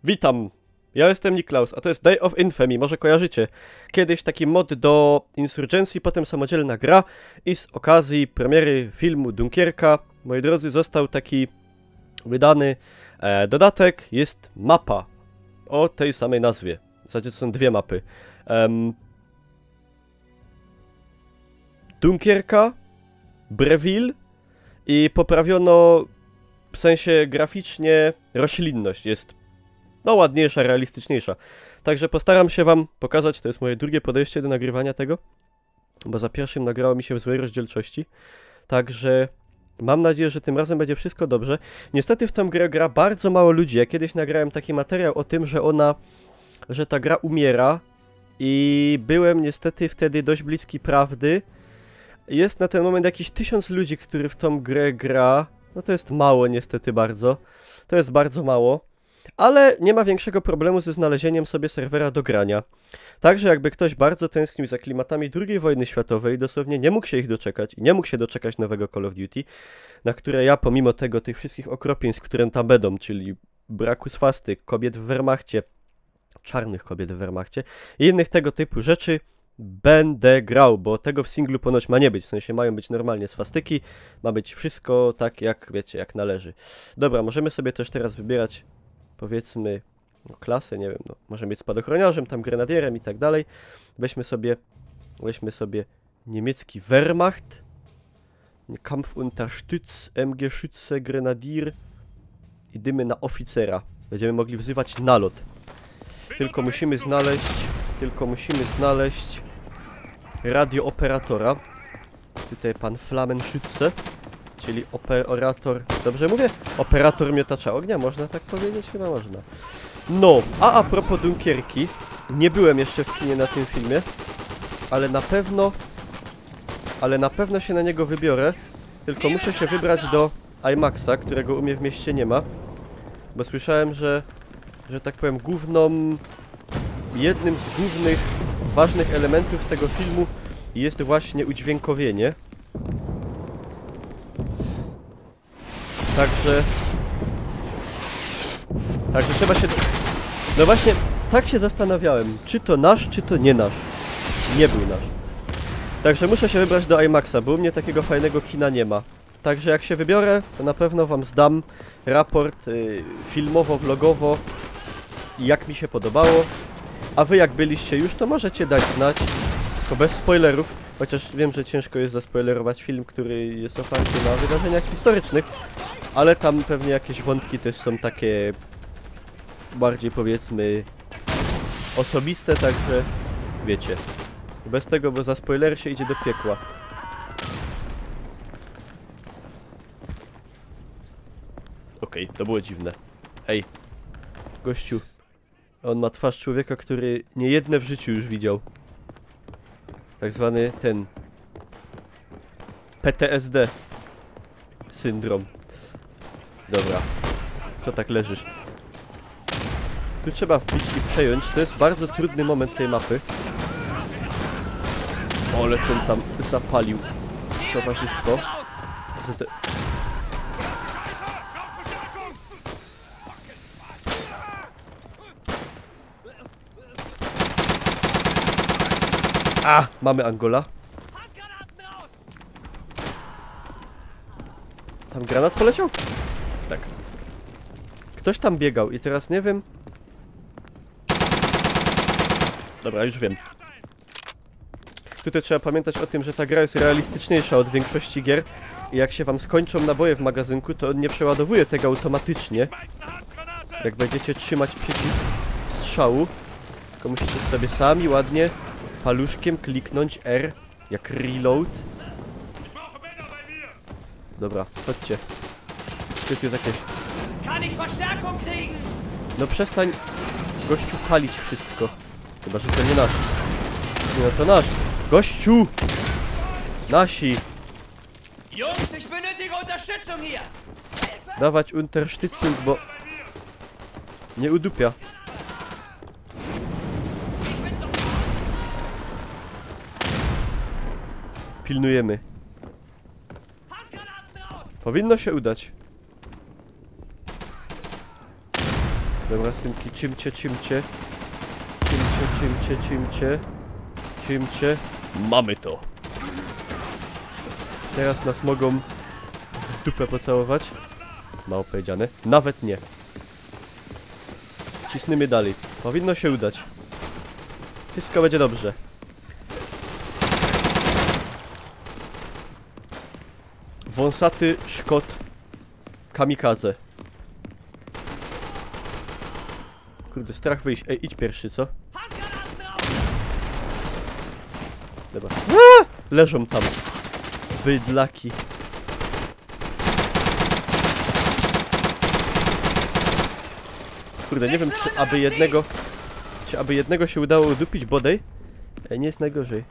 Witam, ja jestem Niklaus, a to jest Day of Infamy, może kojarzycie. Kiedyś taki mod do Insurgencji, potem samodzielna gra i z okazji premiery filmu Dunkierka, moi drodzy, został taki wydany dodatek, jest mapa o tej samej nazwie. W zasadzie to są dwie mapy. Dunkierka, Breville i poprawiono w sensie graficznie roślinność, jest no ładniejsza, realistyczniejsza. Także postaram się wam pokazać, to jest moje drugie podejście do nagrywania tego, bo za pierwszym nagrało mi się w złej rozdzielczości. Także mam nadzieję, że tym razem będzie wszystko dobrze. Niestety w tą grę gra bardzo mało ludzi. Ja kiedyś nagrałem taki materiał o tym, że ta gra umiera i byłem niestety wtedy dość bliski prawdy. Jest na ten moment jakieś 1000 ludzi, którzy w tą grę gra. No to jest mało niestety bardzo. To jest bardzo mało. Ale nie ma większego problemu ze znalezieniem sobie serwera do grania. Także jakby ktoś bardzo tęsknił za klimatami II wojny światowej, dosłownie nie mógł się ich doczekać i nie mógł się doczekać nowego Call of Duty, na które ja pomimo tego, tych wszystkich okropieństw, które tam będą, czyli braku swastyk, kobiet w Wehrmachcie, czarnych kobiet w Wehrmachcie i innych tego typu rzeczy, będę grał, bo tego w singlu ponoć ma nie być, w sensie mają być normalnie swastyki, ma być wszystko tak jak, wiecie, jak należy. Dobra, możemy sobie też teraz wybierać, powiedzmy, no, klasę, nie wiem, no, możemy być spadochroniarzem, tam grenadierem i tak dalej. Weźmy sobie niemiecki Wehrmacht, Kampfunterstütz, MG Schütze, Grenadier i dymy na oficera. Będziemy mogli wzywać nalot. Tylko musimy znaleźć radiooperatora. Tutaj pan Flammenschütze, czyli operator, dobrze mówię? Operator miotacza ognia, można tak powiedzieć? Chyba można. No, a propos Dunkierki, nie byłem jeszcze w kinie na tym filmie, ale na pewno się na niego wybiorę, tylko muszę się wybrać do IMAXa, którego u mnie w mieście nie ma, bo słyszałem, że tak powiem, jednym z głównych, ważnych elementów tego filmu jest właśnie udźwiękowienie. Także trzeba się... No właśnie, tak się zastanawiałem, czy to nasz, czy to nie nasz. Nie był nasz. Także muszę się wybrać do IMAXa, bo u mnie takiego fajnego kina nie ma. Także jak się wybiorę, to na pewno wam zdam raport filmowo-vlogowo, jak mi się podobało. A wy jak byliście już, to możecie dać znać, tylko bez spoilerów. Chociaż wiem, że ciężko jest zaspoilerować film, który jest oparty na wydarzeniach historycznych. Ale tam pewnie jakieś wątki też są takie bardziej, powiedzmy, osobiste, także wiecie. Bez tego, bo za spoiler się idzie do piekła. Okej, to było dziwne. Ej, gościu. On ma twarz człowieka, który niejedne w życiu już widział. Tak zwany ten PTSD syndrom. Dobra. Co tak leżysz? Tu trzeba wbić i przejąć. To jest bardzo trudny moment tej mapy. Ale ten tam zapalił towarzystwo. A! Mamy Angola. Tam granat poleciał? Tak. Ktoś tam biegał i teraz nie wiem... Dobra, już wiem. Tutaj trzeba pamiętać o tym, że ta gra jest realistyczniejsza od większości gier. I jak się wam skończą naboje w magazynku, to on nie przeładowuje tego automatycznie. Jak będziecie trzymać przycisk strzału. Tylko musicie sobie sami ładnie paluszkiem kliknąć R, jak reload. Dobra, chodźcie. Tu jest jakieś... No przestań, gościu, palić wszystko. Chyba, że to nie nasz. Nie, no to nasz. Gościu! Nasi! Dawać Unterstützung, bo... nie udupia. Pilnujemy. Powinno się udać. Dobra, synki, czymcie. Czymcie. Mamy to. Teraz nas mogą w dupę pocałować. Mało powiedziane. Nawet nie. Cisnymy dalej. Powinno się udać. Wszystko będzie dobrze. Wąsaty Szkot kamikadze. Kurde, strach wyjść. Ej, idź pierwszy, co? Dobra. Leżą tam. Bydlaki. Kurde, nie wiem, czy aby jednego się udało udupić bodaj. Ej, nie jest najgorzej.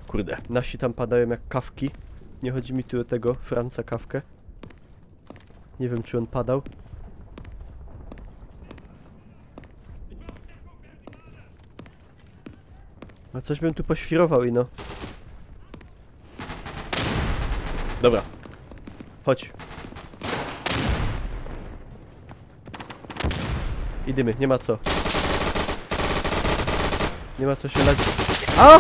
Kurde, nasi tam padają jak kawki. Nie chodzi mi tu o tego Franza Kawkę. Nie wiem, czy on padał. No coś bym tu poświrował i no. Dobra. Chodź. Idziemy, nie ma co. Nie ma co się lać. A!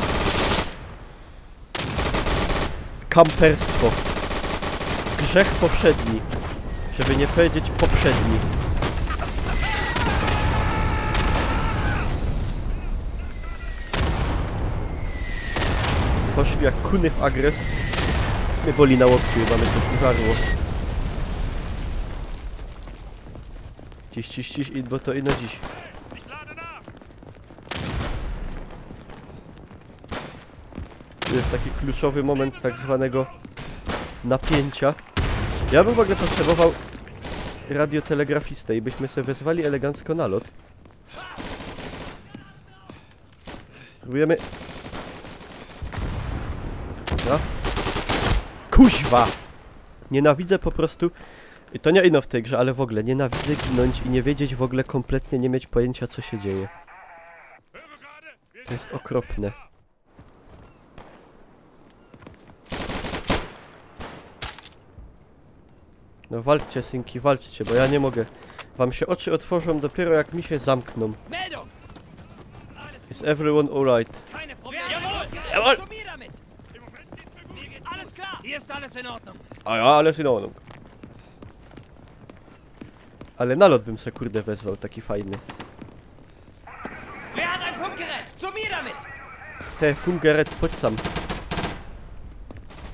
Kamperstwo. Grzech powszedni. Żeby nie powiedzieć poprzedni. Poszli jak kuny w agres. Mnie boli na łokciu, mamy coś użarło. Ciś, bo to ino dziś. Tu jest taki kluczowy moment tak zwanego napięcia. Ja bym w ogóle potrzebował radiotelegrafistę i byśmy sobie wezwali elegancko na lot. Próbujemy. No. Kuźwa! Nienawidzę po prostu. I to nie ino w tej grze, ale w ogóle nienawidzę ginąć i nie wiedzieć w ogóle kompletnie, nie mieć pojęcia, co się dzieje. To jest okropne. No walczcie, synki, walczcie, bo ja nie mogę. Wam się oczy otworzą dopiero jak mi się zamkną. Is everyone alright? Jawohl! A ja, alles in Ordnung. Ale nalot bym se kurde wezwał, taki fajny. Te Funkgerät, chodź sam.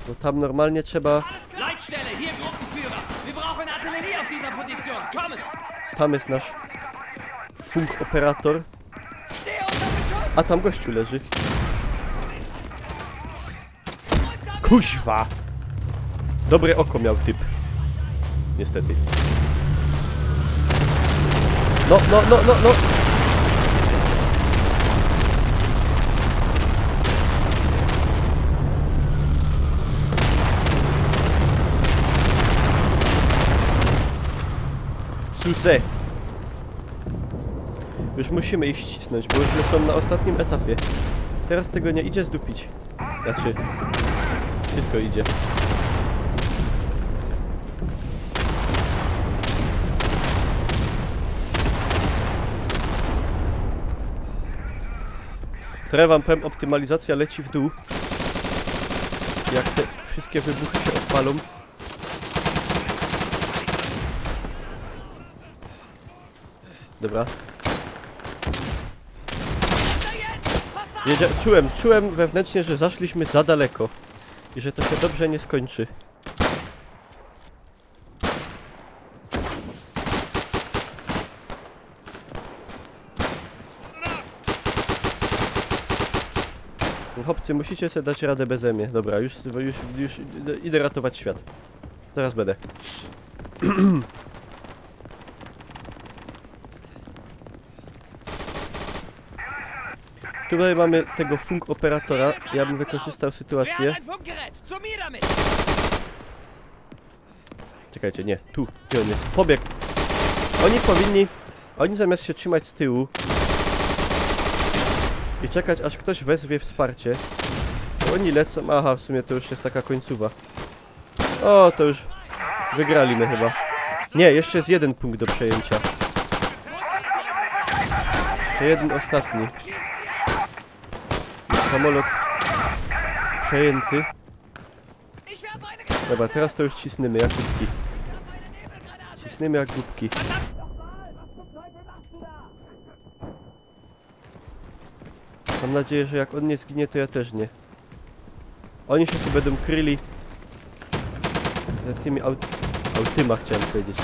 Bo tam normalnie trzeba... Tam jest nasz funkoperator. A tam gościu leży. Kuźwa! Dobre oko miał typ. Niestety. No. Suse. Już musimy ich ścisnąć, bo już są na ostatnim etapie. Teraz tego nie idzie zdupić. Znaczy, wszystko idzie. Trochę wam powiem, optymalizacja leci w dół. Jak te wszystkie wybuchy się odpalą. Dobra. Czułem wewnętrznie, że zaszliśmy za daleko. I że to się dobrze nie skończy. Chłopcy, musicie sobie dać radę beze mnie. Dobra, już idę ratować świat. Zaraz będę. Tutaj mamy tego funk operatora. Ja bym wykorzystał sytuację. Czekajcie, nie, tu, gdzie on jest? Pobieg. Oni zamiast się trzymać z tyłu i czekać, aż ktoś wezwie wsparcie, to oni lecą. Aha, w sumie to już jest taka końcowa. O, to już Wygraliśmy chyba. Nie, jeszcze jest jeden punkt do przejęcia. Jeszcze jeden ostatni. Jest samolot przejęty. Dobra, teraz to już cisnymy jak głupki. Cisnymy jak głupki. Mam nadzieję, że jak on nie zginie, to ja też nie. Oni się tu będą kryli za tymi autyma, chciałem powiedzieć.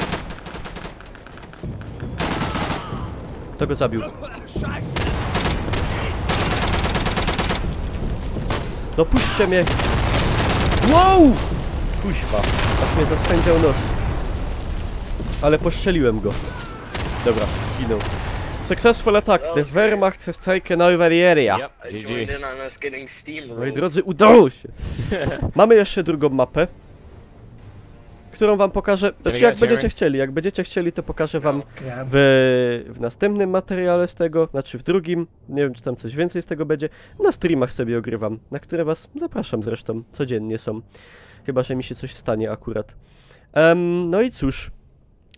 Kto go zabił? No puśćcie mnie! Wow! Kuźwa, aż mnie zaspędział nos. Ale postrzeliłem go. Dobra, zginął. Successful attack. The Wehrmacht has taken over the area. Moi drodzy, udało się. Mamy jeszcze drugą mapę, którą wam pokażę. Znaczy, jak będziecie chcieli, to pokażę wam w następnym materiale z tego, znaczy w drugim. Nie wiem, czy tam coś więcej z tego będzie. Na streamach sobie ogrywam, na które was zapraszam zresztą. Codziennie są. Chyba że mi się coś stanie akurat. No i cóż.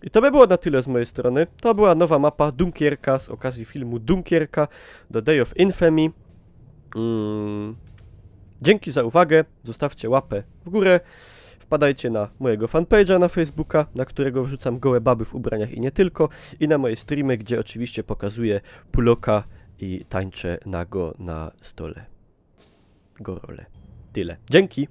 I to by było na tyle z mojej strony. To była nowa mapa Dunkierka z okazji filmu Dunkierka The Day of Infamy. Dzięki za uwagę. Zostawcie łapę w górę. Wpadajcie na mojego fanpage'a na Facebooka, na którego wrzucam gołe baby w ubraniach i nie tylko. I na moje streamy, gdzie oczywiście pokazuję puloka i tańczę nago na stole. Gorole. Tyle. Dzięki.